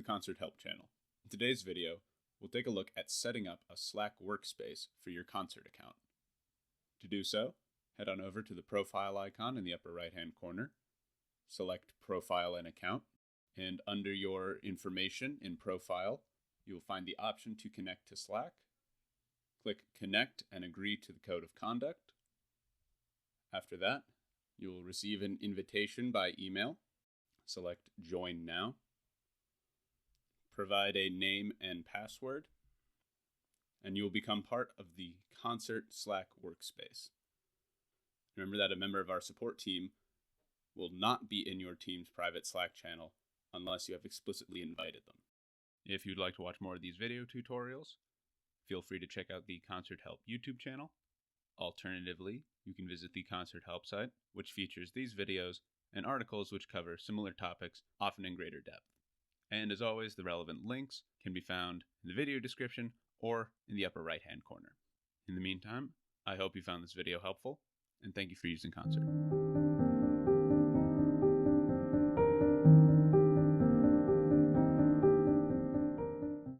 the Concert Help channel. In today's video, we'll take a look at setting up a Slack workspace for your concert account. To do so, head on over to the profile icon in the upper right-hand corner, select Profile and Account, and under your information in Profile, you will find the option to connect to Slack. Click Connect and agree to the Code of Conduct. After that, you will receive an invitation by email. Select Join Now. Provide a name and password, and you will become part of the Concert Slack workspace. Remember that a member of our support team will not be in your team's private Slack channel unless you have explicitly invited them. If you'd like to watch more of these video tutorials, feel free to check out the Concert Help YouTube channel. Alternatively, you can visit the Concert Help site, which features these videos and articles which cover similar topics, often in greater depth. And as always, the relevant links can be found in the video description or in the upper right-hand corner. In the meantime, I hope you found this video helpful, and thank you for using Concert.